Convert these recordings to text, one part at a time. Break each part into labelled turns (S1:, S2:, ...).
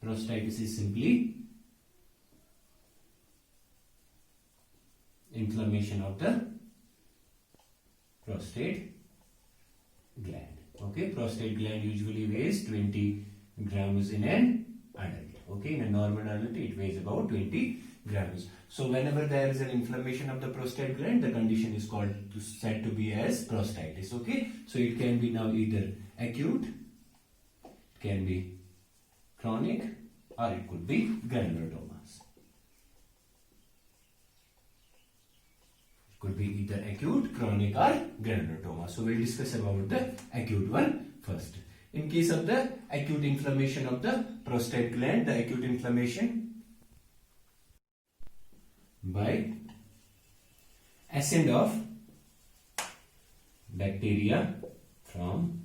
S1: Prostatitis is simply inflammation of the prostate gland. Okay, prostate gland usually weighs 20 grams in an adult. Okay, in a normal adult it weighs about 20 grams. So whenever there is an inflammation of the prostate gland, the condition is said to be as prostatitis. Okay, so it can be now either acute, it can be chronic, or it could be granulomas. It could be either acute, chronic, or granuloma. So we'll discuss about the acute one first. In case of the acute inflammation of the prostate gland, the acute inflammation by ascent of bacteria from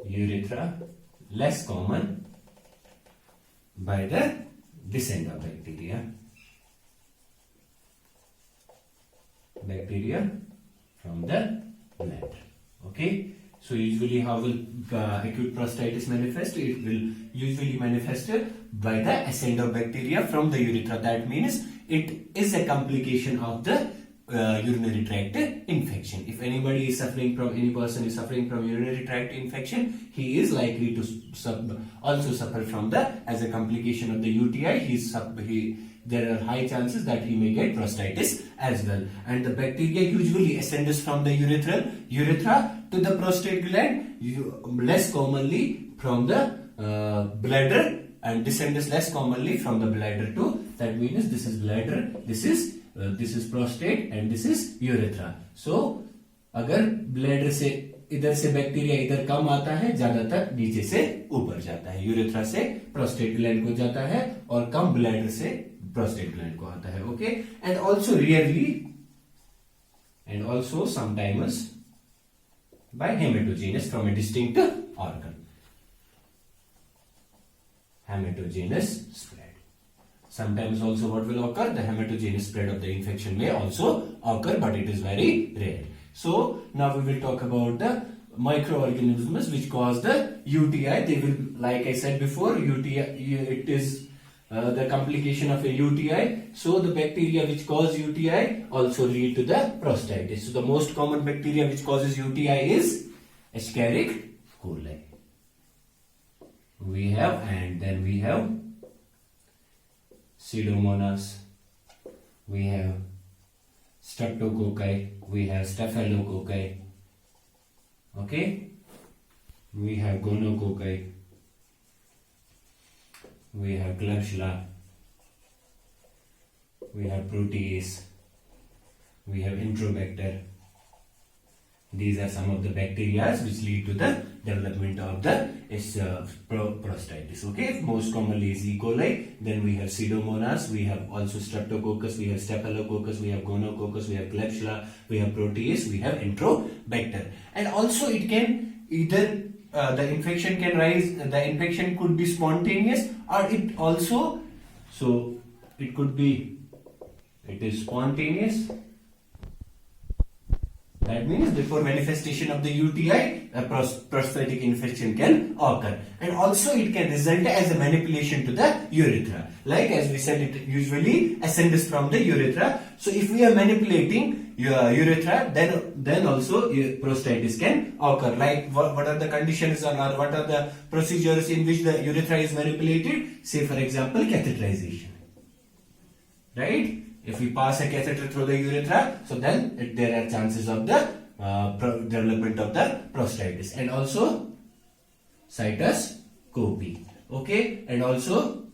S1: urethra, less common by the descent of bacteria from the bladder. Okay, so usually how will acute prostatitis manifest? It will usually manifest by the ascent of bacteria from the urethra. That means it is a complication of the urinary tract infection. If any person is suffering from urinary tract infection, he is likely to also suffer from as a complication of the UTI. There are high chances that he may get prostatitis as well. And the bacteria usually ascends from the urethra to the prostate gland, less commonly from the bladder, and descends less commonly from the bladder to. That means this is bladder, this is prostate, and this is urethra. So अगर bladder से इधर से bacteria इधर कम आता है, ज्यादातर नीचे से ऊपर जाता है, यूरेथ्रा से प्रोस्टेट ग्लैंड को जाता है, और कम ब्लैडर से प्रोस्टेट ग्लैंड को आता है. Okay, and also rarely and also sometimes by hematogenous from a distinct organ. Hematogenous spread. Sometimes also what will occur? The hematogenous spread of the infection may also occur, but it is very rare. So now we will talk about the microorganisms which cause the UTI. They will, like I said before, UTI, it is the complication of a UTI. So the bacteria which cause UTI also lead to the prostatitis. So the most common bacteria which causes UTI is Escherichia coli. And then we have Pseudomonas, we have Streptococci, we have Staphylococci, okay, we have Gonococci, we have Klebsiella, we have Protease, we have Enterobacter. These are some of the bacteria which lead to the development of the prostatitis. Okay, most commonly is E. coli. Then we have Pseudomonas, we have also Streptococcus, we have Staphylococcus, we have Gonococcus, we have Klebsiella, we have Protease, we have Enterobacter. And also it can either the infection can rise. The infection could be spontaneous, or it also, so it could be, it is spontaneous. That means before manifestation of the UTI, a prostatic infection can occur. And also it can result as a manipulation to the urethra. Like as we said, it usually ascends from the urethra. So if we are manipulating your urethra, then also prostatitis can occur. Like what are the conditions or what are the procedures in which the urethra is manipulated? Say for example, catheterization. Right? If we pass a catheter through the urethra, so then there are chances of the development of the prostatitis. And also cystoscopy, okay, and also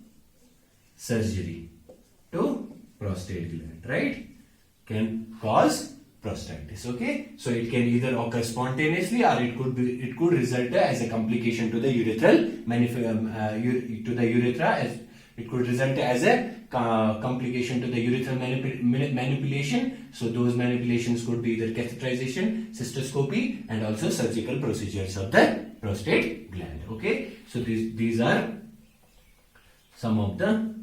S1: surgery to prostate gland, right, can cause prostatitis. Okay, so it can either occur spontaneously, or it could result as a complication to the urethra, as it could result as a complication to the urethral manipulation. So those manipulations could be either catheterization, cystoscopy, and also surgical procedures of the prostate gland. Okay, so these are some of the.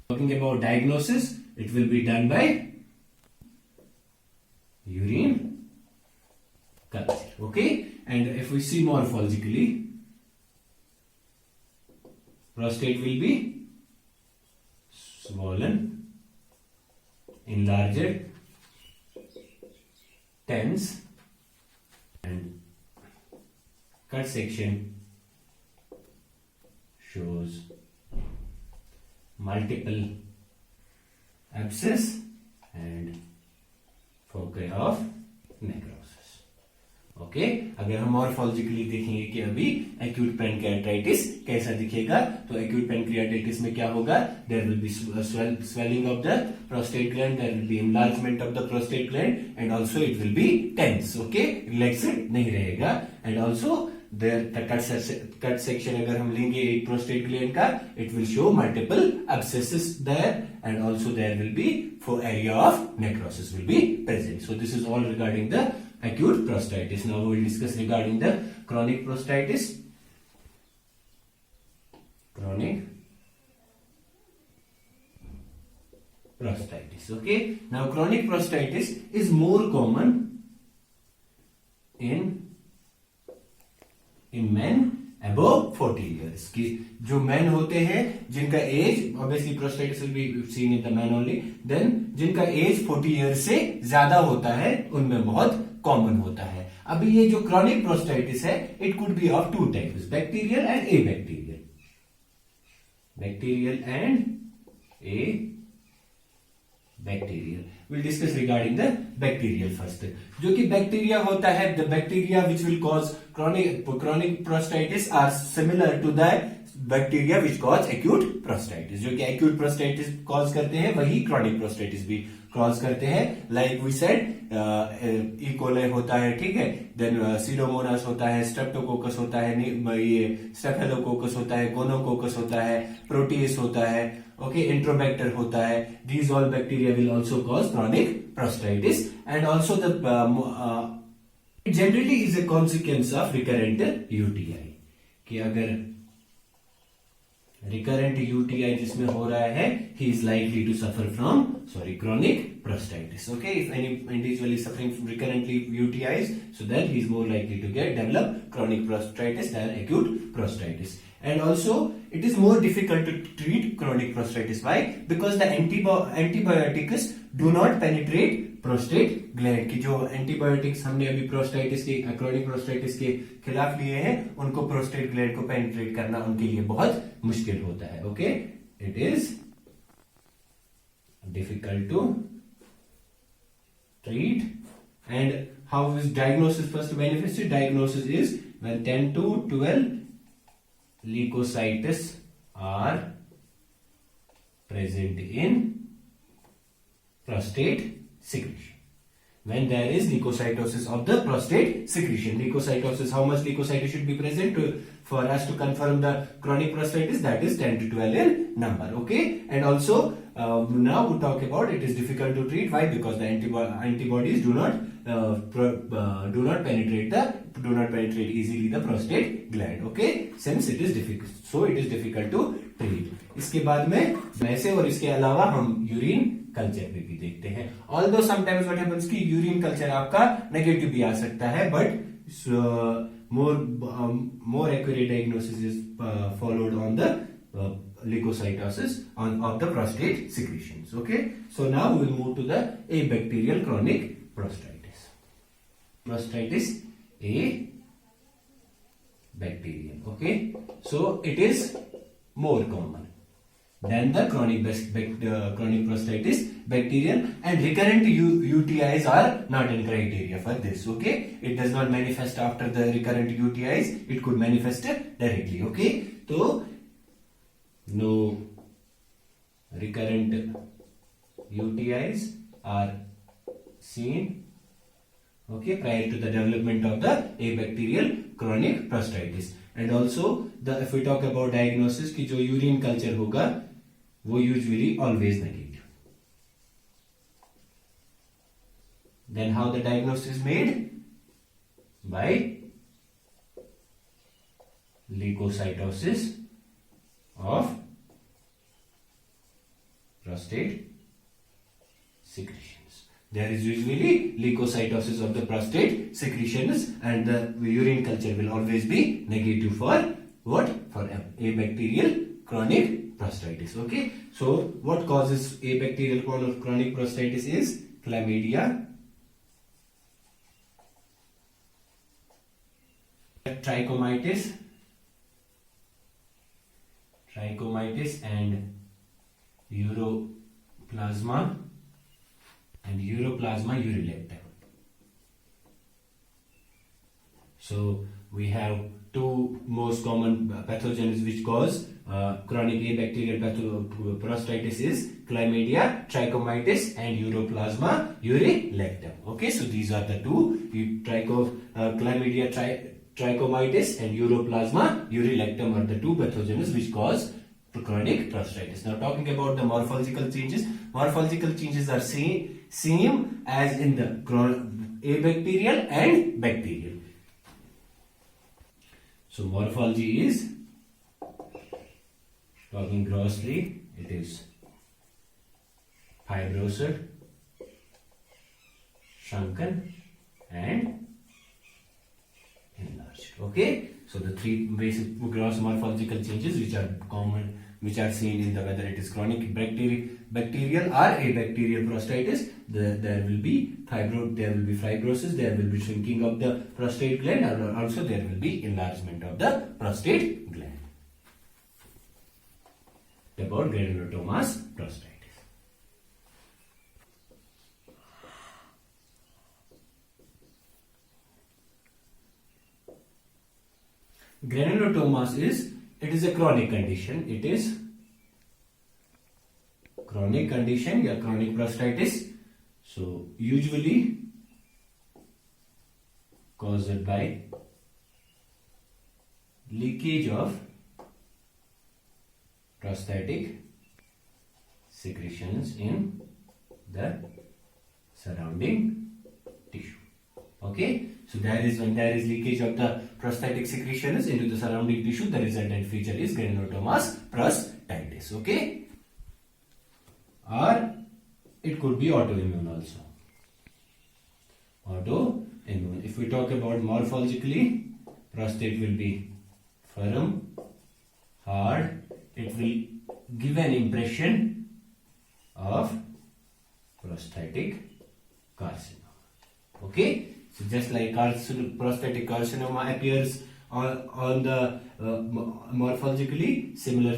S1: Talking about diagnosis, it will be done by urine culture. Okay, and if we see morphologically, prostate will be swollen, enlarged, tense, and cut section shows multiple abscess and foci of necrosis. Okay, अगर हम morphologically देखेंगे कि अभी acute pancreatitis कैसा दिखेगा, तो acute pancreatitis में क्या होगा, there will be swelling of the prostate gland, there will be enlargement of the prostate gland and also it will be tense. okay, relaxed नहीं रहेगा. And also there the cut section अगर हम लेंगे एक prostate gland का, it will show multiple abscesses there and also there will be for area of necrosis will be present. So this is all regarding the acute prostatitis. Now we will discuss regarding the chronic prostatitis. Chronic prostatitis. Okay. Now chronic prostatitis is more common in men above 40 years. कि जो men होते हैं जिनका as, obviously prostatitis will be seen in the man only, then जिनका as 40 years से ज्यादा होता है उनमें बहुत कॉमन होता है. अभी ये जो क्रॉनिक प्रोस्टाइटिस है, it could be of two types, bacterial and A bacterial. Bacterial and A bacterial. We'll discuss regarding the bacterial first. जो कि बैक्टीरिया होता है, the bacteria which will cause chronic prostatitis are similar to the bacteria which cause acute prostatitis. जो कि acute prostatitis cause करते हैं, वही chronic prostatitis भी cause करते हैं. Like we said, E. coli होता है, ठीक है, then Pseudomonas होता है, Streptococcus होता है, ये Staphylococcus होता है, Gonococcus होता है, Proteus होता है, okay, Enterobacter होता है. These all bacteria will also cause chronic prostatitis and also the it generally is a consequence of recurrent UTI. कि अगर recurrent UTI जिसमें हो रहा है, he is likely to suffer from chronic prostatitis. Okay, if any individual is suffering from recurrently UTIs, so then he is more likely to develop chronic prostatitis than acute prostatitis. And also it is more difficult to treat chronic prostatitis. Why? Because the antibiotics do not penetrate prostate gland. की जो antibiotics हमने अभी prostatitis के chronic prostatitis के खिलाफ लिए हैं, उनको prostate gland को penetrate करना उनके लिए बहुत मुश्किल होता है. Okay, it is difficult to treat. And how is diagnosis first manifested? Diagnosis is when 10 to 12 leukocytes are present in prostate secretion. When there is leukocytosis of the prostate secretion. Leukocytosis, how much leukocytes should be present for us to confirm the chronic prostatitis? That is 10 to 12 in number. Okay, and also now we talk about it is difficult to treat. Why? Because the antibodies do not penetrate easily the prostate gland. Okay, since it is difficult, so it is difficult to treat. इसके बाद में वैसे और इसके अलावा हम urine culture पे भी देखते हैं. Although sometimes what happens कि यूरिन कल्चर आपका नेगेटिव भी आ सकता है, but more accurate diagnosis is followed on the leukocytosis of the prostate secretions. Okay, so now we will move to the abacterial chronic prostatitis. Prostatitis A bacterial. Okay, so it is more common than the chronic prostatitis bacterial, and recurrent UTIs are not in criteria for this. Okay, it does not manifest after the recurrent UTIs, it could manifest directly. Okay, so no recurrent UTIs are seen, okay, prior to the development of the abacterial chronic prostatitis. And also if we talk about diagnosis की जो urine culture होगा वो usually always negative. Then how the diagnosis is made? By leukocytosis of prostate secretions. There is usually leukocytosis of the prostate secretions, and the urine culture will always be negative for what? For abacterial chronic prostatitis. Okay, so what causes a bacterial chronic prostatitis is chlamydia, trichomitis and uroplasma urilectum. So we have two most common pathogens which cause chronic abacterial prostatitis is chlamydia, trichomitis and uroplasma urilectum. Okay, so these are the two, chlamydia, trichomitis and uroplasma urilectum are the two pathogens which cause chronic prostatitis. Now talking about the morphological changes are same as in the abacterial and bacterial. So morphology is, talking grossly, it is fibrosed, shrunken and enlarged. Okay, so the three basic gross morphological changes which are common, which are seen in the whether it is chronic bacterial or abacterial prostatitis, there will be fibrosis, there will be shrinking of the prostate gland, and also there will be enlargement of the prostate gland. About granulomatous prostatitis. Granulomatous is a chronic condition. It is chronic condition, yeah, chronic prostatitis. So usually caused by leakage of prostatic secretions in the surrounding tissue. Okay, so when there is leakage of the prostatic secretions into the surrounding tissue, the resultant feature is granulomatous prostatitis. Okay, or it could be autoimmune also. Autoimmune. If we talk about morphologically, prostate will be firm, hard. It will give an impression of prostatic carcinoma. Okay, so just like prostatic carcinoma appears on the morphologically, similar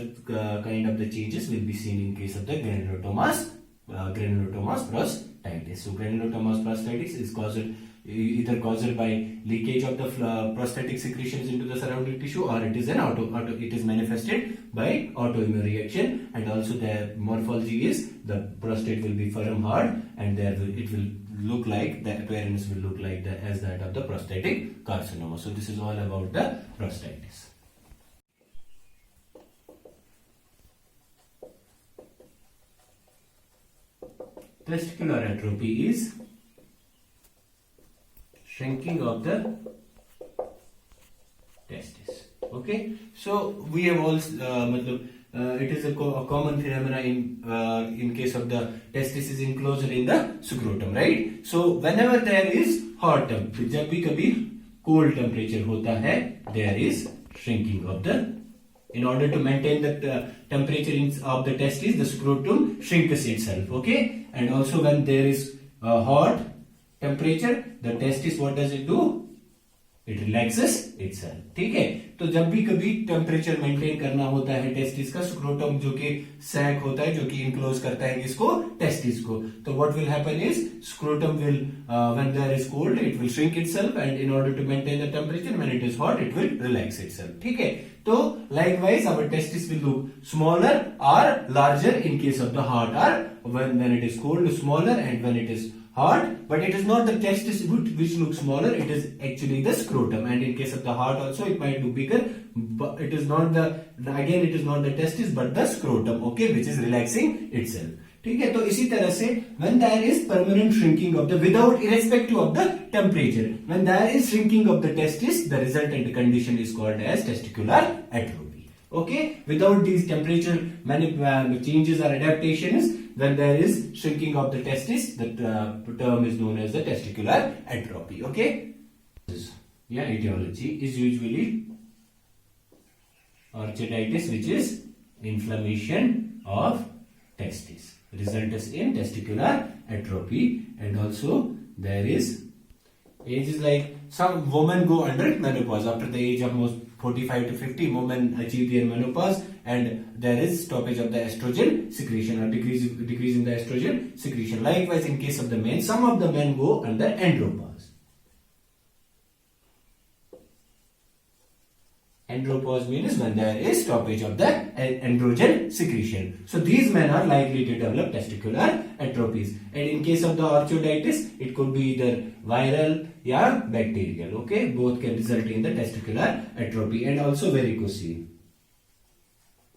S1: kind of the changes will be seen in case of the granulomatous prostatitis. So granulomatous prostatitis is either caused by leakage of the prostatic secretions into the surrounding tissue, or it is it is manifested by autoimmune reaction. And also the morphology is the prostate will be firm, hard, and it will look like, the appearance will look like as that of the prostatic carcinoma. So this is all about the prostatitis. Testicular atrophy is shrinking of the testis. Okay, so we have also it is a common phenomena in case of the testis enclosure in the scrotum, right? So whenever there is hot temperature, जब भी कभी cold temperature होता है, there is shrinking of the. In order to maintain the temperature of the testis, the scrotum shrinks itself. Okay, and also when there is hot temperature, the testis, what does it do? It relaxes itself. ठीक है, तो जब भी कभी temperature maintain करना होता है testis का, स्क्रोटम जो कि सैक होता है, जो कि इनक्लोज करता है किसको? टेस्टिस को. तो what will happen is scrotum will when there is cold it will shrink itself, and in order to maintain the temperature, when it is hot it will relax itself. ठीक है, तो likewise our testis will look smaller or larger in case of the hot, or when it is cold smaller, and when it is hot, but it is not the testis which looks smaller, it is actually the scrotum. And in case of the heart also it might look bigger, but it is not it is not the testis but the scrotum, okay, which is relaxing itself. ठीक है, तो इसी तरह से when there is permanent shrinking of the, without irrespective of the temperature, when there is shrinking of the testis, the resultant condition is called as testicular atrophy. Okay, without these temperature changes or adaptations, when there is shrinking of the testis, the term is known as the testicular atrophy. Okay, etiology is usually orchiditis, which is inflammation of testis, results in testicular atrophy. And also there is age is like some women go under menopause after the age of most 45 to 50. Women achieve their menopause and there is stoppage of the estrogen secretion or decrease in the estrogen secretion. Likewise, in case of the men, some of the men go under andropause. Andropause means when there is stoppage of the androgen secretion. So these men are likely to develop testicular atrophies. And in case of the orchiditis, it could be either viral or bacterial. Okay, both can result in the testicular atrophy. And also varicocele.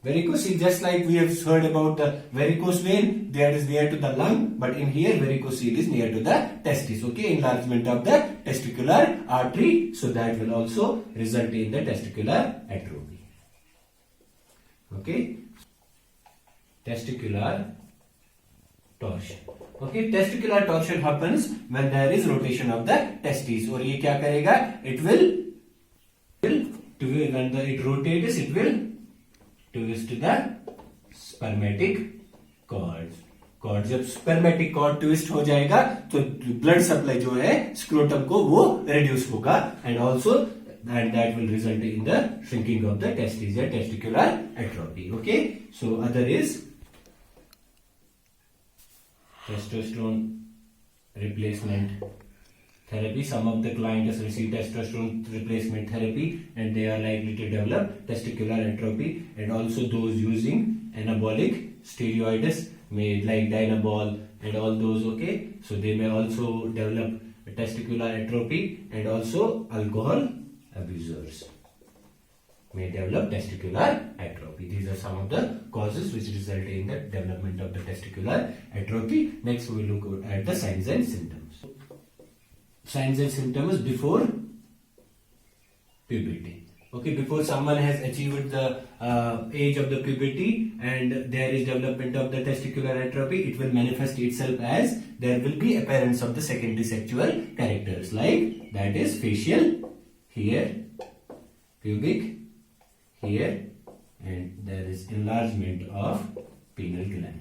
S1: Varicocele, just like we have heard about the varicose vein, that is near to the lung, but in here varicocele is near to the testis. Okay, enlargement of the testicular artery, so that will also result in the testicular atrophy. Okay, testicular torsion. Okay, testicular torsion happens when there is rotation of the testes. और ये क्या करेगा? It will when it rotates, it will twist the spermatic cord. जब spermatic cord twist हो जाएगा तो blood supply जो है scrotum को वो reduce होगा and that will result in the shrinking of the testes or testicular atrophy. Okay, so other is testosterone replacement therapy. Some of the clients receive testosterone replacement therapy and they are likely to develop testicular atrophy. And also those using anabolic steroids may like Dynabol and all those. Okay, so they may also develop testicular atrophy. And also alcohol abusers may develop testicular atrophy. These are some of the causes which result in the development of the testicular atrophy. Next we will look at the signs and symptoms. Signs and symptoms before puberty. Okay, before someone has achieved the age of the puberty and there is development of the testicular atrophy, it will manifest itself as there will be appearance of the secondary sexual characters, like that is facial here, pubic here, and there is enlargement of pineal gland.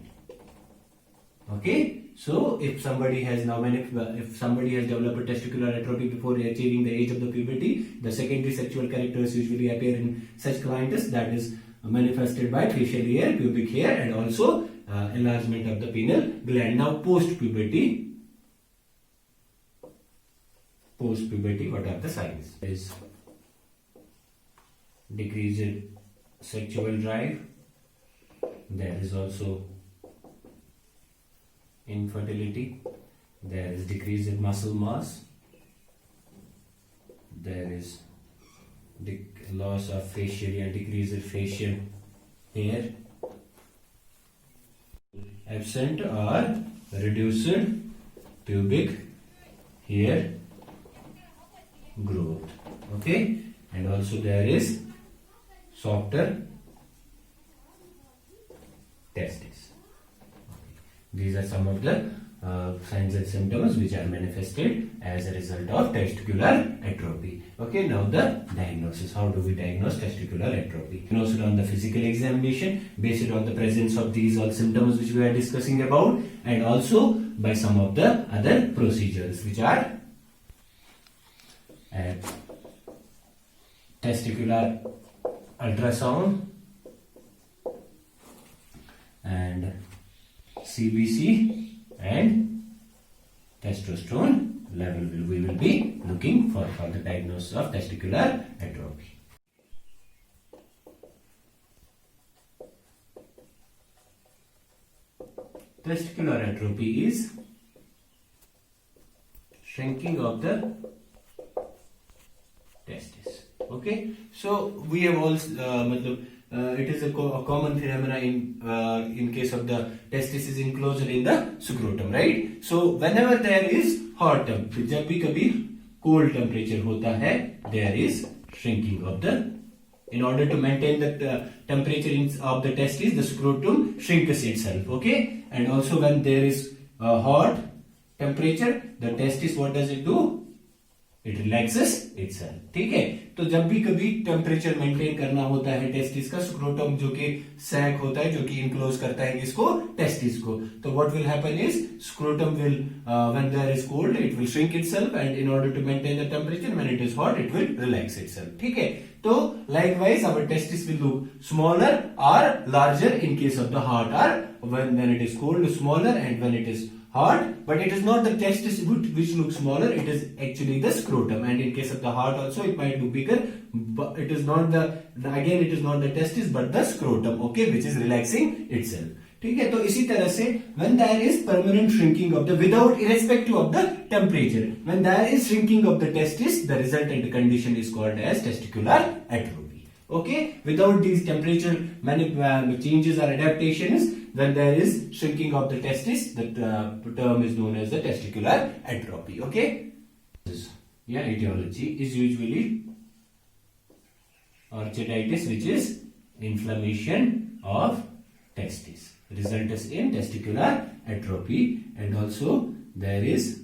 S1: Okay, so if somebody has developed a testicular atrophy before achieving the age of the puberty, the secondary sexual characters usually appear in such clients, that is manifested by facial hair, pubic hair, and also enlargement of the pineal gland. Now post puberty, what are the signs? Is decreased sexual drive. There is also infertility. There is decreased muscle mass. There is loss of facial and decreased facial hair. Absent or reduced pubic hair growth. Okay, and also there is softer testes. These are some of the signs and symptoms which are manifested as a result of testicular atrophy. Okay, now the diagnosis. How do we diagnose testicular atrophy? Diagnosed on the physical examination based on the presence of these all symptoms which we are discussing about, and also by some of the other procedures which are testicular ultrasound and CBC and testosterone level we will be looking for the diagnosis of testicular atrophy. Testicular atrophy is shrinking of the testis. Okay, so we have also it is a common phenomena in case of the testis is enclosed in the scrotum, right? So whenever there is hot temperature, जब भी कभी cold temperature होता है, there is shrinking of the. In order to maintain the temperature of the testis, the scrotum shrinks itself. Okay, and also when there is hot temperature, the testis, what does it do? It relaxes itself. ठीक है, तो जब भी कभी temperature maintain करना होता है testis का, स्क्रोटम जो कि सैक होता है, जो कि इनक्लोज करता है किसको, टेस्टिस को, तो what will happen is scrotum will when there is cold it will shrink itself and in order to maintain the temperature when it is hot it will relax itself. ठीक है, तो likewise our testis will look smaller or larger in case of the heart, or when it is cold smaller and when it is hot, but it is not the testis which looks smaller, it is actually the scrotum, and in case of the heart also it might look bigger, but it is not again it is not the testis but the scrotum, okay, which is relaxing itself. ठीक है, तो इसी तरह से when there is permanent shrinking of the without irrespective of the temperature, when there is shrinking of the testis, the resultant condition is called as testicular atrophy. Okay, without these temperature changes or adaptations, when there is shrinking of the testis, the term is known as the testicular atrophy. Okay, yeah, etiology is usually orchiditis, which is inflammation of testis, results in testicular atrophy. And also there is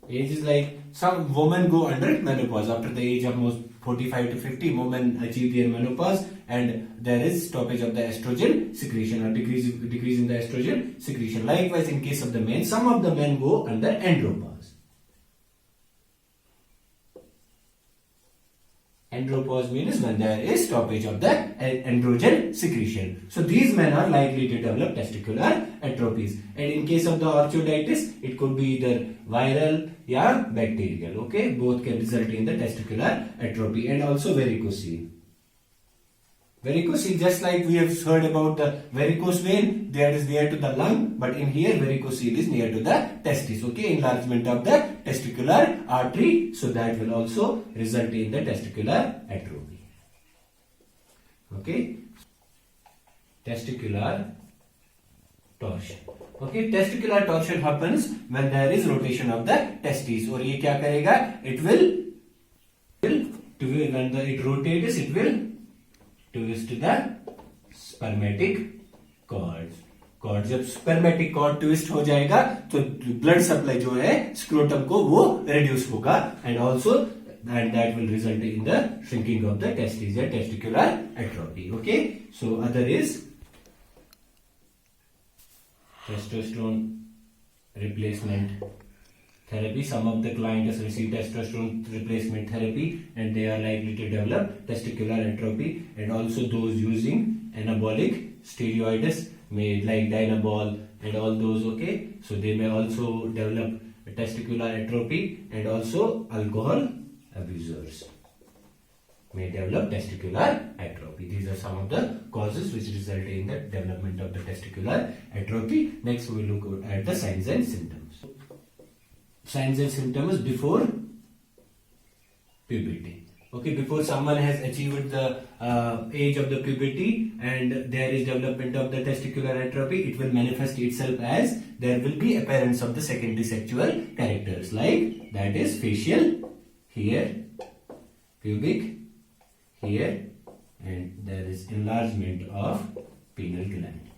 S1: age is like some women go under menopause after the age of most 45 to 50 women achieve their menopause, and there is stoppage of the estrogen secretion or decrease in the estrogen secretion. Likewise in case of the men, some of the men go under andropause. Andropause means when there is stoppage of the androgen secretion. So these men are likely to develop testicular atrophies. And in case of the orchiditis, it could be either viral or bacterial. Okay, both can result in the testicular atrophy. And also varicocele. Varicocele, just like we have heard about the varicose vein, that is near to the lung, but in here varicocele is near to the testis. Okay, enlargement of the testicular artery, so that will also result in the testicular atrophy. Okay, testicular torsion. Okay, testicular torsion happens when there is rotation of the testes. और ये क्या करेगा? It will when it rotates, it will twist the spermatic cord. जब spermatic cord twist हो जाएगा तो blood supply जो है scrotum को वो reduce होगा, and that will result in the shrinking of the testes or testicular atrophy. Okay, so other is testosterone replacement therapy. Some of the clients receive testosterone replacement therapy and they are likely to develop testicular atrophy. And also those using anabolic steroids may like Dynabol and all those. Okay, so they may also develop testicular atrophy, and also alcohol abusers may develop testicular atrophy. These are some of the causes which result in the development of the testicular atrophy. Next we will look at the signs and symptoms. Signs and symptoms before puberty. Okay, before someone has achieved the age of the puberty and there is development of the testicular atrophy, it will manifest itself as there will be appearance of the secondary sexual characters, like that is facial here, pubic here, and there is enlargement of pineal gland.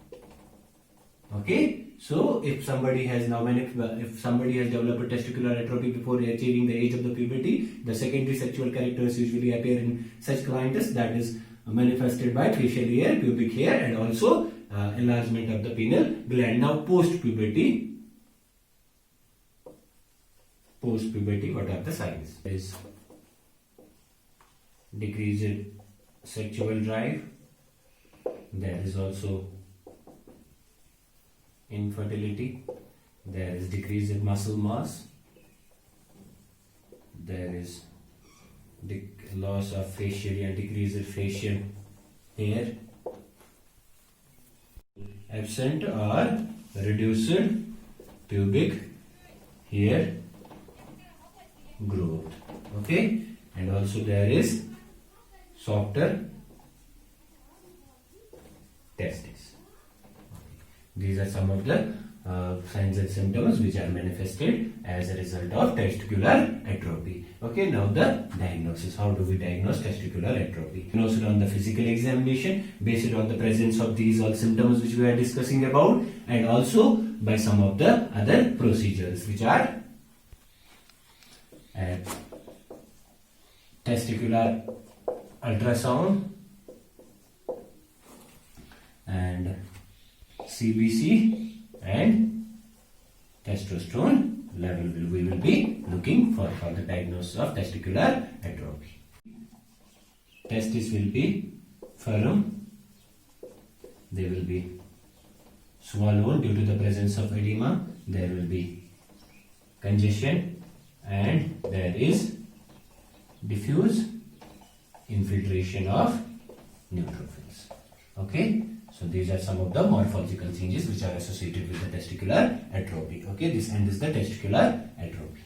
S1: Okay, so if somebody has developed a testicular atrophy before achieving the age of the puberty, the secondary sexual characters usually appear in such clients, that is manifested by facial hair, pubic hair, and also enlargement of the pineal gland. Now post puberty, what are the signs? Is decreased sexual drive, there is also infertility, there is decreased muscle mass, there is loss of facial and decreased facial hair, absent or reduced pubic hair growth. Okay, and also there is softer testes. These are some of the signs and symptoms which are manifested as a result of testicular atrophy. Okay, now the diagnosis. How do we diagnose testicular atrophy? Diagnosed on the physical examination based on the presence of these all symptoms which we are discussing about, and also by some of the other procedures which are testicular ultrasound and CBC and testosterone level we will be looking for the diagnosis of testicular atrophy. Testes will be firm, they will be swollen due to the presence of edema, there will be congestion, and there is diffuse infiltration of neutrophils. Okay, so these are some of the morphological changes which are associated with the testicular atrophy. Okay, this is the testicular atrophy.